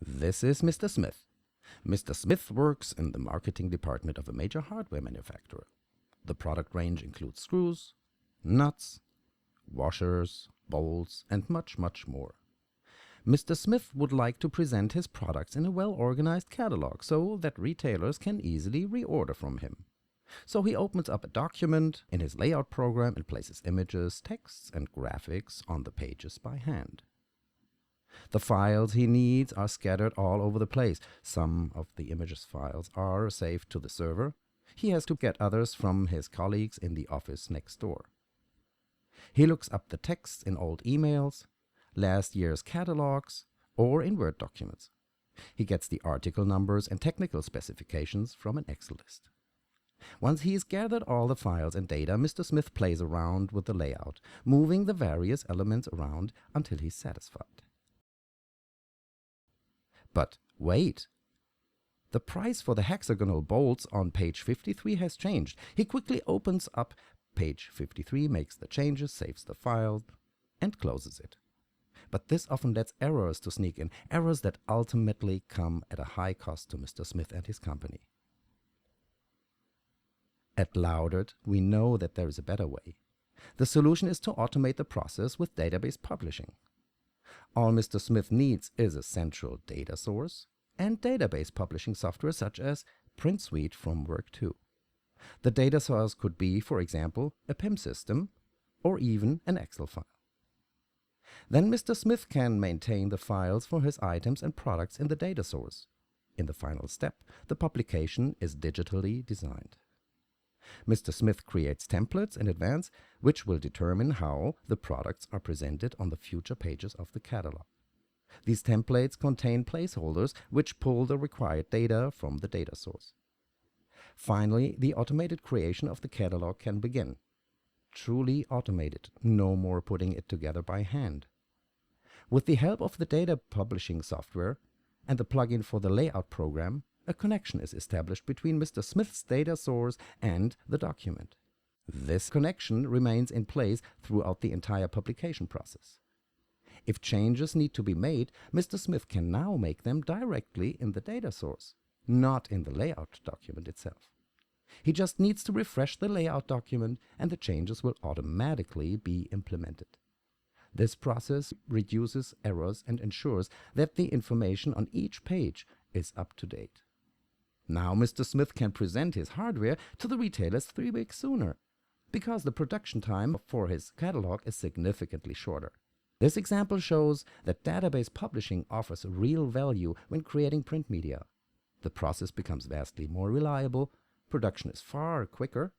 This is Mr. Smith. Mr. Smith works in the marketing department of a major hardware manufacturer. The product range includes screws, nuts, washers, bolts, and much, much more. Mr. Smith would like to present his products in a well-organized catalog so that retailers can easily reorder from him. So he opens up a document in his layout program and places images, texts, and graphics on the pages by hand. The files he needs are scattered all over the place. Some of the images files are saved to the server. He has to get others from his colleagues in the office next door. He looks up the texts in old emails, last year's catalogs, or in Word documents. He gets the article numbers and technical specifications from an Excel list. Once he's gathered all the files and data, Mr. Smith plays around with the layout, moving the various elements around until he's satisfied. But wait! The price for the hexagonal bolts on page 53 has changed. He quickly opens up page 53, makes the changes, saves the file, and closes it. But this often lets errors to sneak in, errors that ultimately come at a high cost to Mr. Smith and his company. At Loudert, we know that there is a better way. The solution is to automate the process with database publishing. All Mr. Smith needs is a central data source and database publishing software such as Print Suite from Work 2. The data source could be, for example, a PIM system or even an Excel file. Then Mr. Smith can maintain the files for his items and products in the data source. In the final step, the publication is digitally designed. Mr. Smith creates templates in advance which will determine how the products are presented on the future pages of the catalog. These templates contain placeholders which pull the required data from the data source. Finally, the automated creation of the catalog can begin. Truly automated, no more putting it together by hand. With the help of the data publishing software and the plugin for the layout program, a connection is established between Mr. Smith's data source and the document. This connection remains in place throughout the entire publication process. If changes need to be made, Mr. Smith can now make them directly in the data source, not in the layout document itself. He just needs to refresh the layout document and the changes will automatically be implemented. This process reduces errors and ensures that the information on each page is up to date. Now Mr. Smith can present his hardware to the retailers 3 weeks sooner, because the production time for his catalog is significantly shorter. This example shows that database publishing offers real value when creating print media. The process becomes vastly more reliable, production is far quicker,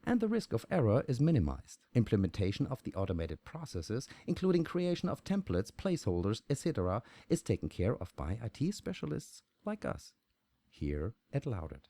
and the risk of error is minimized. Implementation of the automated processes, including creation of templates, placeholders, etc., is taken care of by IT specialists like us here at Loudert.